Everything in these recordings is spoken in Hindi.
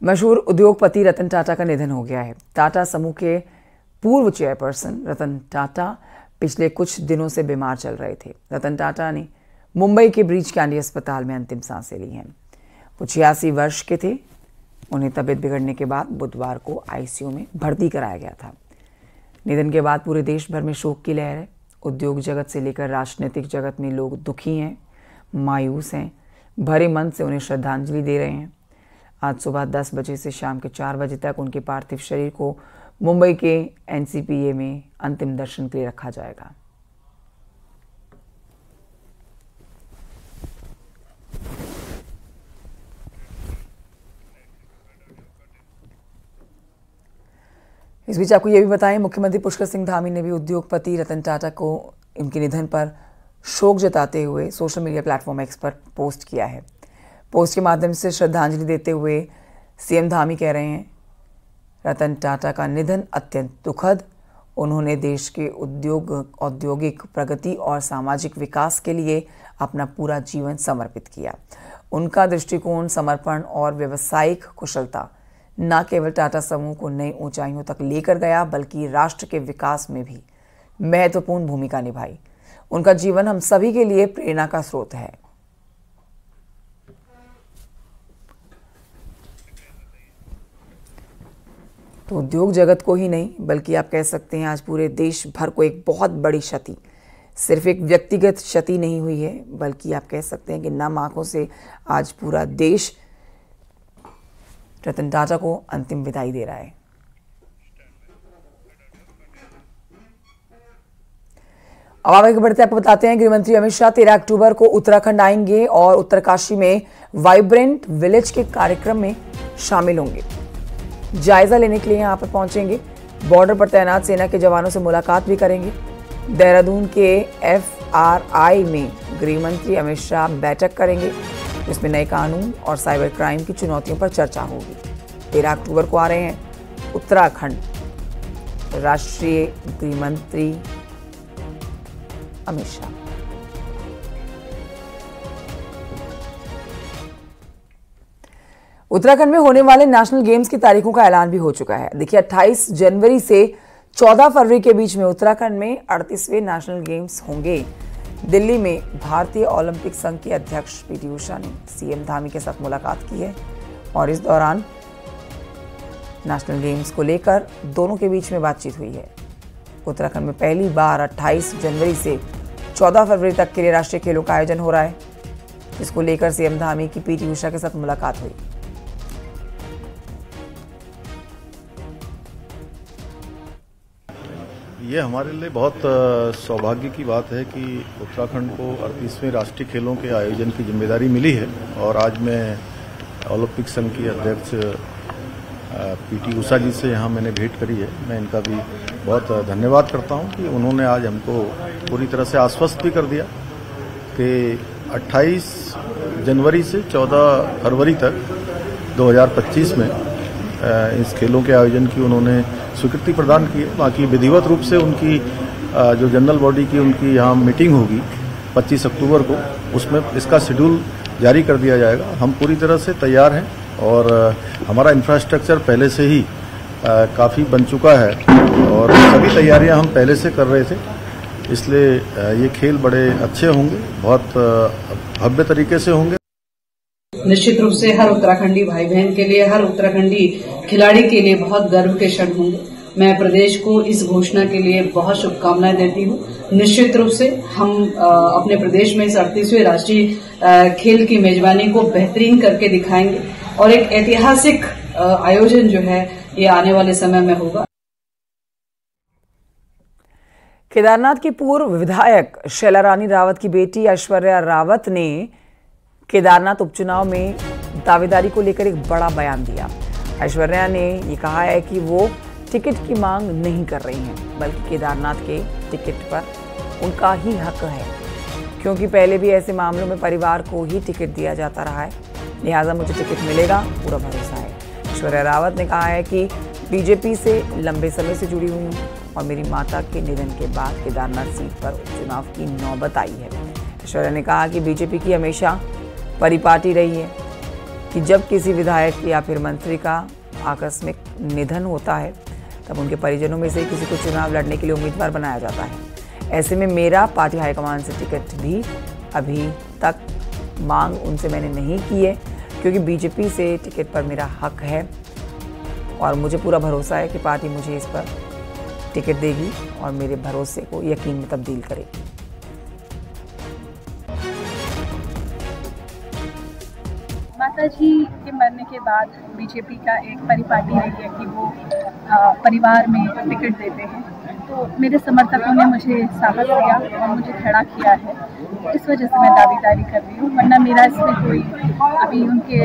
मशहूर उद्योगपति रतन टाटा का निधन हो गया है। टाटा समूह के पूर्व चेयरपर्सन रतन टाटा पिछले कुछ दिनों से बीमार चल रहे थे। रतन टाटा ने मुंबई के ब्रीच कैंडी अस्पताल में अंतिम सांसें ली हैं। वो 86 वर्ष के थे। उन्हें तबीयत बिगड़ने के बाद बुधवार को आईसीयू में भर्ती कराया गया था। निधन के बाद पूरे देश भर में शोक की लहर है। उद्योग जगत से लेकर राजनीतिक जगत में लोग दुखी हैं, मायूस हैं, भरे मन से उन्हें श्रद्धांजलि दे रहे हैं। आज सुबह 10 बजे से शाम के 4 बजे तक उनके पार्थिव शरीर को मुंबई के एनसीपीए में अंतिम दर्शन के लिए रखा जाएगा। इस बीच आपको यह भी बताएं, मुख्यमंत्री पुष्कर सिंह धामी ने भी उद्योगपति रतन टाटा को उनके निधन पर शोक जताते हुए सोशल मीडिया प्लेटफॉर्म एक्स पर पोस्ट किया है। पोस्ट के माध्यम से श्रद्धांजलि देते हुए सीएम धामी कह रहे हैं, रतन टाटा का निधन अत्यंत दुखद। उन्होंने देश के औद्योगिक प्रगति और सामाजिक विकास के लिए अपना पूरा जीवन समर्पित किया। उनका दृष्टिकोण, समर्पण और व्यावसायिक कुशलता न केवल टाटा समूह को नई ऊंचाइयों तक लेकर गया, बल्कि राष्ट्र के विकास में भी महत्वपूर्ण भूमिका निभाई। उनका जीवन हम सभी के लिए प्रेरणा का स्रोत है। तो उद्योग जगत को ही नहीं, बल्कि आप कह सकते हैं आज पूरे देश भर को एक बहुत बड़ी क्षति, सिर्फ एक व्यक्तिगत क्षति नहीं हुई है, बल्कि आप कह सकते हैं कि नम आंखों से आज पूरा देश रतन टाटा को अंतिम विदाई दे रहा है। अब आगे बढ़ते आपको बताते हैं, गृहमंत्री अमित शाह 13 अक्टूबर को उत्तराखंड आएंगे और उत्तरकाशी में वाइब्रेंट विलेज के कार्यक्रम में शामिल होंगे। जायजा लेने के लिए यहां पर पहुंचेंगे। बॉर्डर पर तैनात सेना के जवानों से मुलाकात भी करेंगे। देहरादून के FRI में गृहमंत्री अमित शाह बैठक करेंगे, जिसमें नए कानून और साइबर क्राइम की चुनौतियों पर चर्चा होगी। 13 अक्टूबर को आ रहे हैं उत्तराखंड राष्ट्रीय गृहमंत्री अमित शाह। उत्तराखंड में होने वाले नेशनल गेम्स की तारीखों का ऐलान भी हो चुका है। देखिए, 28 जनवरी से 14 फरवरी के बीच में उत्तराखंड में 38वें नेशनल गेम्स होंगे। दिल्ली में भारतीय ओलंपिक संघ के अध्यक्ष PT उषा ने सीएम धामी के साथ मुलाकात की है और इस दौरान नेशनल गेम्स को लेकर दोनों के बीच में बातचीत हुई है। उत्तराखंड में पहली बार 28 जनवरी से 14 फरवरी तक के लिए राष्ट्रीय खेलों का आयोजन हो रहा है, जिसको लेकर सीएम धामी की PT उषा के साथ मुलाकात हुई। ये हमारे लिए बहुत सौभाग्य की बात है कि उत्तराखंड को 38वें राष्ट्रीय खेलों के आयोजन की जिम्मेदारी मिली है और आज मैं ओलंपिक संघ की अध्यक्ष PT उषा जी से यहाँ मैंने भेंट करी है। मैं इनका भी बहुत धन्यवाद करता हूँ कि उन्होंने आज हमको पूरी तरह से आश्वस्त भी कर दिया कि 28 जनवरी से 14 फरवरी तक 2025 में इस खेलों के आयोजन की उन्होंने स्वीकृति प्रदान की है। बाकी विधिवत रूप से उनकी जो जनरल बॉडी की उनकी यहाँ मीटिंग होगी 25 अक्टूबर को, उसमें इसका शेड्यूल जारी कर दिया जाएगा। हम पूरी तरह से तैयार हैं और हमारा इंफ्रास्ट्रक्चर पहले से ही काफ़ी बन चुका है और सभी तैयारियां हम पहले से कर रहे थे, इसलिए ये खेल बड़े अच्छे होंगे, बहुत भव्य तरीके से होंगे। निश्चित रूप से हर उत्तराखंडी भाई बहन के लिए, हर उत्तराखंडी खिलाड़ी के लिए बहुत गर्व के क्षण होंगे। मैं प्रदेश को इस घोषणा के लिए बहुत शुभकामनाएं देती हूँ। निश्चित रूप से हम अपने प्रदेश में इस 38वें राष्ट्रीय खेल की मेजबानी को बेहतरीन करके दिखाएंगे और एक ऐतिहासिक आयोजन जो है ये आने वाले समय में होगा। केदारनाथ की पूर्व विधायक शैला रानी रावत की बेटी ऐश्वर्या रावत ने केदारनाथ उपचुनाव में दावेदारी को लेकर एक बड़ा बयान दिया। ऐश्वर्या ने ये कहा है कि वो टिकट की मांग नहीं कर रही हैं, बल्कि केदारनाथ के टिकट पर उनका ही हक है, क्योंकि पहले भी ऐसे मामलों में परिवार को ही टिकट दिया जाता रहा है, लिहाजा मुझे टिकट मिलेगा, पूरा भरोसा है। ऐश्वर्या रावत ने कहा है कि बीजेपी से लंबे समय से जुड़ी हुई हूँ और मेरी माता के निधन के बाद केदारनाथ सीट पर उपचुनाव की नौबत आई है। ऐश्वर्या ने कहा कि बीजेपी की हमेशा परिपाटी रही है कि जब किसी विधायक या फिर मंत्री का आकस्मिक निधन होता है तब उनके परिजनों में से किसी को चुनाव लड़ने के लिए उम्मीदवार बनाया जाता है। ऐसे में मेरा पार्टी हाईकमान से टिकट भी अभी तक मांग उनसे मैंने नहीं की है, क्योंकि बीजेपी से टिकट पर मेरा हक है और मुझे पूरा भरोसा है कि पार्टी मुझे इस पर टिकट देगी और मेरे भरोसे को यकीन में तब्दील करेगी। माताजी के मरने के बाद बीजेपी का एक परिपाटी रही है कि वो परिवार में टिकट देते हैं, तो मेरे समर्थकों ने मुझे साहस दिया और मुझे खड़ा किया है, इस वजह से मैं दावेदारी कर रही हूँ। वरना मेरा इसमें कोई अभी उनके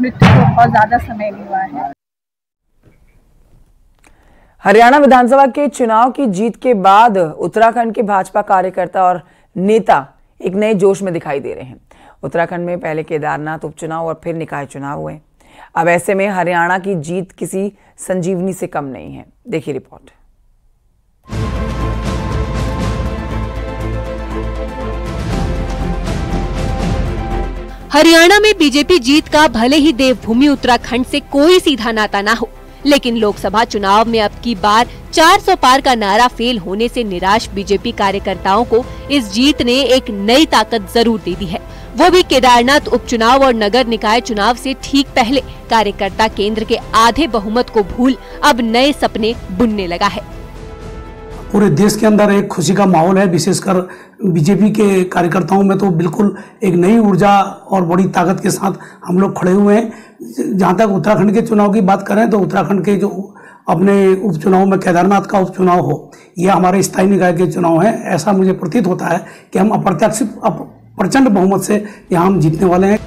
मृत्यु को बहुत ज़्यादा समय नहीं हुआ है। हरियाणा विधानसभा के चुनाव की जीत के बाद उत्तराखंड के भाजपा कार्यकर्ता और नेता एक नए जोश में दिखाई दे रहे हैं। उत्तराखंड में पहले केदारनाथ उपचुनाव और फिर निकाय चुनाव हुए। अब ऐसे में हरियाणा की जीत किसी संजीवनी से कम नहीं है। देखिए रिपोर्ट। हरियाणा में बीजेपी जीत का भले ही देवभूमि उत्तराखंड से कोई सीधा नाता ना हो, लेकिन लोकसभा चुनाव में अब की बार 400 पार का नारा फेल होने से निराश बीजेपी कार्यकर्ताओं को इस जीत ने एक नई ताकत जरूर दे दी है, वो भी केदारनाथ उपचुनाव और नगर निकाय चुनाव से ठीक पहले। कार्यकर्ता केंद्र के आधे बहुमत को भूल अब नए सपने बुनने लगा है। पूरे देश के अंदर एक खुशी का माहौल है, विशेषकर बीजेपी के कार्यकर्ताओं में तो बिल्कुल एक नई ऊर्जा और बड़ी ताकत के साथ हम लोग खड़े हुए हैं। जहां तक उत्तराखंड के चुनाव की बात करें तो उत्तराखंड के जो अपने उपचुनाव में केदारनाथ का उपचुनाव हो, यह हमारे स्थायी निकाय के चुनाव है। ऐसा मुझे प्रतीत होता है कि हम अप्रत्याशित प्रचंड बहुमत से यहाँ हम जीतने वाले हैं।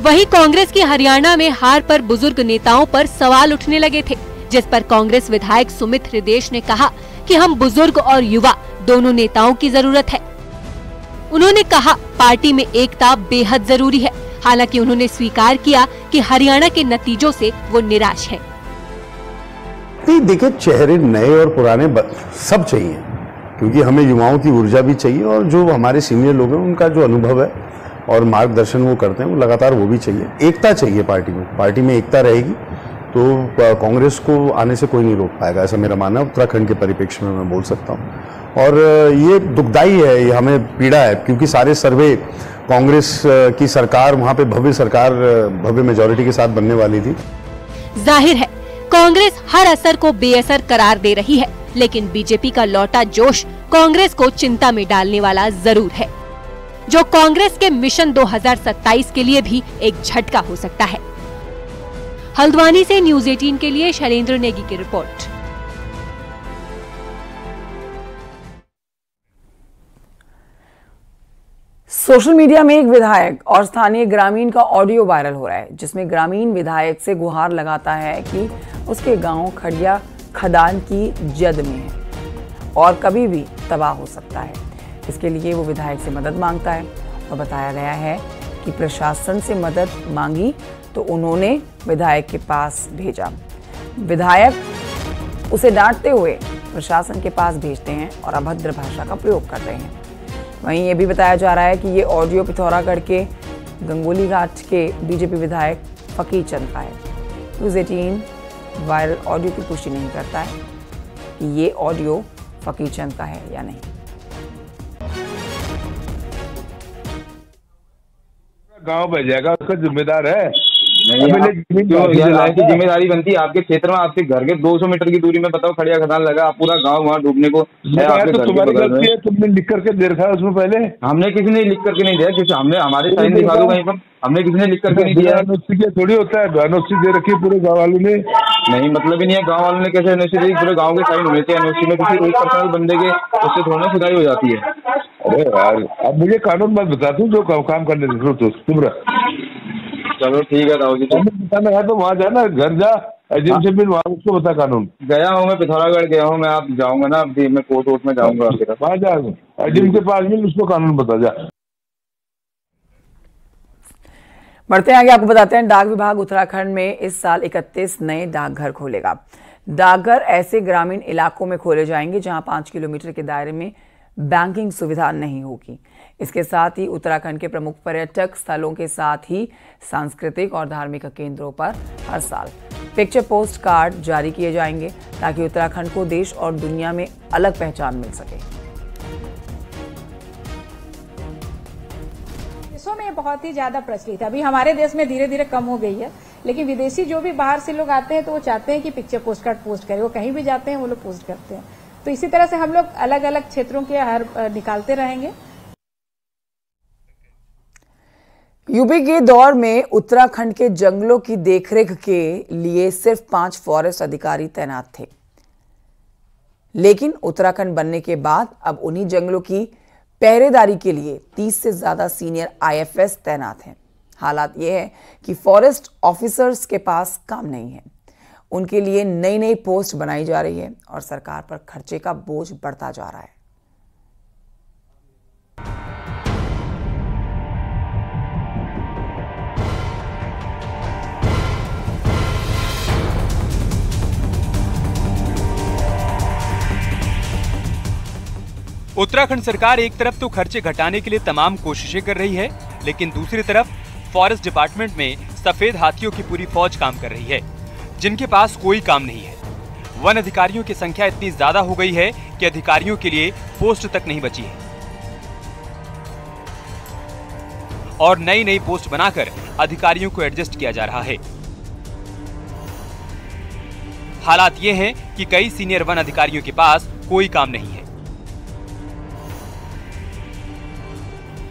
वहीं कांग्रेस की हरियाणा में हार पर बुजुर्ग नेताओं पर सवाल उठने लगे थे, जिस पर कांग्रेस विधायक सुमित हृदेश ने कहा कि हम बुजुर्ग और युवा दोनों नेताओं की जरूरत है। उन्होंने कहा पार्टी में एकता बेहद जरूरी है। हालांकि उन्होंने स्वीकार किया कि हरियाणा के नतीजों से वो निराश है। देखिए, चेहरे नए और पुराने सब चाहिए, क्योंकि हमें युवाओं की ऊर्जा भी चाहिए और जो हमारे सीनियर लोग हैं उनका जो अनुभव है और मार्गदर्शन वो करते हैं वो लगातार वो भी चाहिए। एकता चाहिए पार्टी में एकता रहेगी तो कांग्रेस को आने से कोई नहीं रोक पाएगा, ऐसा मेरा मानना है। उत्तराखंड के परिप्रेक्ष्य में मैं बोल सकता हूँ और ये दुखदाई है, ये हमें पीड़ा है, क्योंकि सारे सर्वे कांग्रेस की सरकार वहाँ पे भव्य मेजॉरिटी के साथ बनने वाली थी। जाहिर है कांग्रेस हर असर को बेअसर करार दे रही है, लेकिन बीजेपी का लौटा जोश कांग्रेस को चिंता में डालने वाला जरूर है, जो कांग्रेस के मिशन 2027 के लिए भी एक झटका हो सकता है। हल्द्वानी से न्यूज़ 18 के लिए शैलेंद्र नेगी की रिपोर्ट। सोशल मीडिया में एक विधायक और स्थानीय ग्रामीण का ऑडियो वायरल हो रहा है, जिसमें ग्रामीण विधायक से गुहार लगाता है कि उसके गांव खड़िया खदान की जद में है और कभी भी तबाह हो सकता है। इसके लिए वो विधायक से मदद मांगता है और बताया गया है कि प्रशासन से मदद मांगी तो उन्होंने विधायक के पास भेजा। विधायक उसे डांटते हुए प्रशासन के पास भेजते हैं और अभद्र भाषा का प्रयोग कर रहे हैं। वहीं ये भी बताया जा रहा है कि ये ऑडियो पिथौरागढ़ के गंगोली घाट के बीजेपी विधायक फकीर चंद का है। न्यूज़ 18 वायरल ऑडियो की पुष्टि नहीं करता है कि ये ऑडियो फकीर चंद का है या नहीं। गांव भेजेगा, उसका जिम्मेदार है। की जिम्मेदारी बनती है आपके क्षेत्र में, आपके घर के 200 मीटर की दूरी में बताओ खड़िया खदान लगा, आप पूरा गांव वहाँ डूबने को है। तो तुम्हारी गलती है, तुमने लिख करके दे रखा है उसमें पहले। हमने किसी ने लिख करके नहीं दिया, किसी हमने हमारे साइन दिखा दो कहीं पर, हमने किसी ने लिख करके नहीं दिया। एनओसी थोड़ी होता है, एनओसी दे रखी है पूरे गाँव वालों ने। नहीं, मतलब ही नहीं है, गाँव वालों ने कैसे एनओसी दी? पूरे गाँव के साइन होने चाहिए एनओसी में, किसी एक पर्सनल बंदे के उससे थोड़ा खुदाई हो जाती है। अरे यार, अब मुझे कानून मत बता दूं, जो काम करने दे तुम रह। चलो ठीक है राहुल जी, बताना है तो वहाँ जाना, घर जा एजेंसी में, वहाँ उसको बता कानून। गया हूँ मैं, पिथौरागढ़ गया हूँ मैं, आप जाऊंगा ना, अब मैं कोर्ट में जाऊंगा आपके पास। वहाँ जा एजेंसी के पास में, उसको कानून बता जा। बढ़ते हैं आगे, आपको बताते हैं डाक विभाग उत्तराखंड में इस साल 31 नए डाकघर खोलेगा। डाकघर ऐसे ग्रामीण इलाकों में खोले जाएंगे जहां 5 किलोमीटर के दायरे में बैंकिंग सुविधा नहीं होगी। इसके साथ ही उत्तराखंड के प्रमुख पर्यटक स्थलों के साथ ही सांस्कृतिक और धार्मिक केंद्रों पर हर साल पिक्चर पोस्ट कार्ड जारी किए जाएंगे ताकि उत्तराखंड को देश और दुनिया में अलग पहचान मिल सके। देशों में बहुत ही ज्यादा प्रचलित है, अभी हमारे देश में धीरे धीरे कम हो गई है, लेकिन विदेशी जो भी बाहर से लोग आते हैं तो वो चाहते हैं कि पिक्चर पोस्ट कार्ड पोस्ट करें, वो कहीं भी जाते हैं वो लोग पोस्ट करते हैं। तो इसी तरह से हम लोग अलग अलग क्षेत्रों के हर निकालते रहेंगे। यूपी के दौर में उत्तराखंड के जंगलों की देखरेख के लिए सिर्फ 5 फॉरेस्ट अधिकारी तैनात थे, लेकिन उत्तराखंड बनने के बाद अब उन्हीं जंगलों की पहरेदारी के लिए 30 से ज्यादा सीनियर आईएफएस तैनात हैं। हालात यह है कि फॉरेस्ट ऑफिसर्स के पास काम नहीं है, उनके लिए नई नई पोस्ट बनाई जा रही है और सरकार पर खर्चे का बोझ बढ़ता जा रहा है। उत्तराखंड सरकार एक तरफ तो खर्चे घटाने के लिए तमाम कोशिशें कर रही है, लेकिन दूसरी तरफ फॉरेस्ट डिपार्टमेंट में सफेद हाथियों की पूरी फौज काम कर रही है, जिनके पास कोई काम नहीं है। वन अधिकारियों की संख्या इतनी ज्यादा हो गई है कि अधिकारियों के लिए पोस्ट तक नहीं बची है और नई नई पोस्ट बनाकर अधिकारियों को एडजस्ट किया जा रहा है। हालात ये हैं कि कई सीनियर वन अधिकारियों के पास कोई काम नहीं है।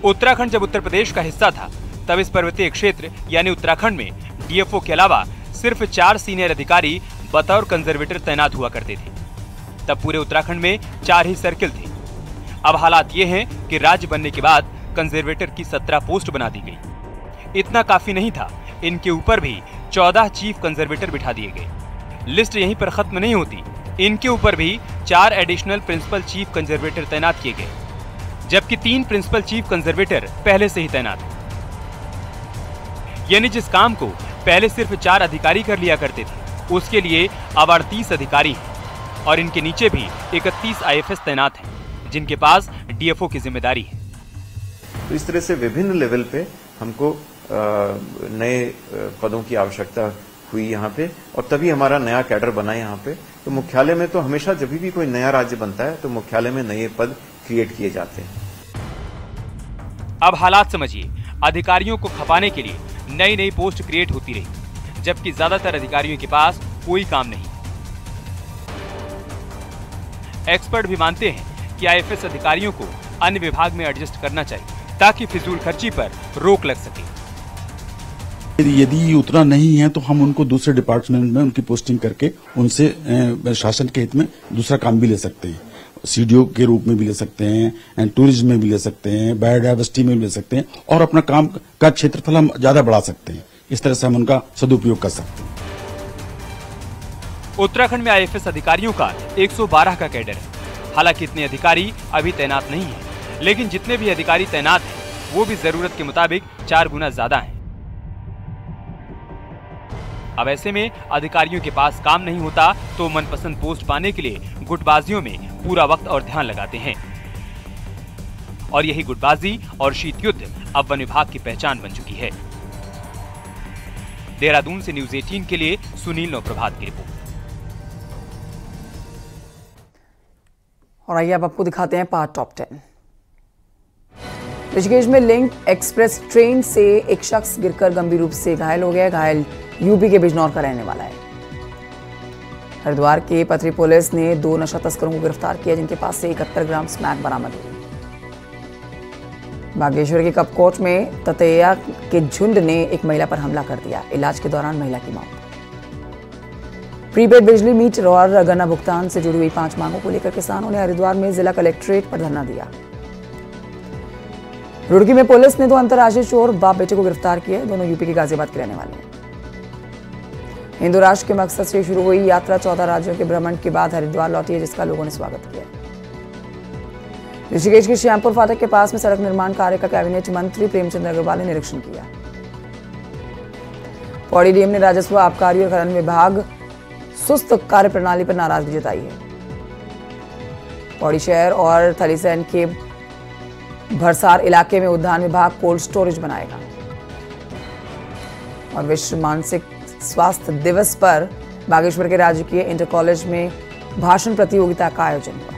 उत्तराखंड जब उत्तर प्रदेश का हिस्सा था तब इस पर्वतीय क्षेत्र यानी उत्तराखंड में डीएफओ के अलावा सिर्फ 4 सीनियर अधिकारी बतौर कंजर्वेटर तैनात हुआ करते थे। तब पूरे उत्तराखंड में 4 ही सर्किल थे। अब हालात ये हैं कि राज्य बनने के बाद कंजर्वेटर की 17 पोस्ट बना दी गई। इतना काफी नहीं था, इनके ऊपर भी 14 चीफ कंजर्वेटर बिठा दिए गए। लिस्ट यहीं पर खत्म नहीं होती, इनके ऊपर भी 4 एडिशनल प्रिंसिपल चीफ कंजर्वेटर तैनात किए गए, जबकि 3 प्रिंसिपल चीफ कंजर्वेटर पहले से ही तैनात। यानी जिस काम को पहले सिर्फ 4 अधिकारी कर लिया करते थे, उसके लिए अब 38 अधिकारी हैं और इनके नीचे भी 31 आईएफएस तैनात हैं, जिनके पास डीएफओ की जिम्मेदारी है। तो इस तरह से विभिन्न लेवल पे हमको नए पदों की आवश्यकता हुई यहाँ पे, और तभी हमारा नया कैडर बना यहाँ पे। तो मुख्यालय में तो हमेशा जब भी कोई नया राज्य बनता है तो मुख्यालय में नए पद क्रिएट किए जाते हैं। अब हालात समझिए, अधिकारियों को खपाने के लिए नई नई पोस्ट क्रिएट होती रही, जबकि ज्यादातर अधिकारियों के पास कोई काम नहीं। एक्सपर्ट भी मानते हैं कि आईएफएस अधिकारियों को अन्य विभाग में एडजस्ट करना चाहिए ताकि फिजूल खर्ची पर रोक लग सके। यदि उतना नहीं है तो हम उनको दूसरे डिपार्टमेंट में उनकी पोस्टिंग करके उनसे शासन के हित में दूसरा काम भी ले सकते हैं। सीडीओ के रूप में भी ले सकते हैं, टूरिज्म में भी ले सकते हैं, बायोडाइवर्सिटी में भी ले सकते हैं, और अपना काम का क्षेत्रफल हम ज्यादा बढ़ा सकते हैं। इस तरह से हम उनका सदुपयोग कर सकते हैं। उत्तराखंड में आईएफएस अधिकारियों का 112 का कैडर है। हालांकि इतने अधिकारी अभी तैनात नहीं है, लेकिन जितने भी अधिकारी तैनात हैं वो भी जरूरत के मुताबिक 4 गुना ज्यादा हैं। अब ऐसे में अधिकारियों के पास काम नहीं होता तो मनपसंद पोस्ट पाने के लिए गुटबाजियों में पूरा वक्त और ध्यान लगाते हैं, और यही गुटबाजी और शीत युद्ध अब वन विभाग की पहचान बन चुकी है। देहरादून से न्यूज 18 के लिए सुनील नवप्रभात की रिपोर्ट। और आइए अब आपको दिखाते हैं पार्ट टॉप 10। ऋषिकेश में लिंक एक्सप्रेस ट्रेन से एक शख्स गिरकर गंभीर रूप से घायल हो गया। घायल यूपी के बिजनौर का रहने वाला है। हरिद्वार के पथरी पुलिस ने 2 नशा तस्करों को गिरफ्तार किया, जिनके पास से 71 ग्राम स्मैक बरामद हुई। बागेश्वर के कपकोट में ततैया के झुंड ने एक महिला पर हमला कर दिया। इलाज के दौरान महिला की मौत। प्रीपेड बिजली मीटर और गन्ना भुगतान से जुड़ी हुई 5 मांगों को लेकर किसानों ने हरिद्वार में जिला कलेक्ट्रेट पर धरना दिया। रुड़की में पुलिस ने 2 अंतर्राज्यीय चोर बाप बेटे को गिरफ्तार किया। दोनों यूपी के गाजियाबाद के रहने वाले हैं। हिंदू राष्ट्र के मकसद से शुरू हुई यात्रा 14 राज्यों के भ्रमण के बाद हरिद्वार लौटी है, जिसका लोगों ने स्वागत किया। ऋषिकेश के श्यामपुर फाटक के पास में सड़क निर्माण कार्य का कैबिनेट मंत्री प्रेमचंद अग्रवाल ने निरीक्षण किया। पौड़ी डीएम ने राजस्व, आबकारी और खनन विभाग सुस्त कार्य प्रणाली पर नाराजगी जताई है। पौड़ी शहर और थलीसैंण के भरसार इलाके में उद्यान विभाग कोल्ड स्टोरेज बनाएगा। और विश्व मानसिक स्वास्थ्य दिवस पर बागेश्वर के राजकीय इंटर कॉलेज में भाषण प्रतियोगिता का आयोजन हुआ।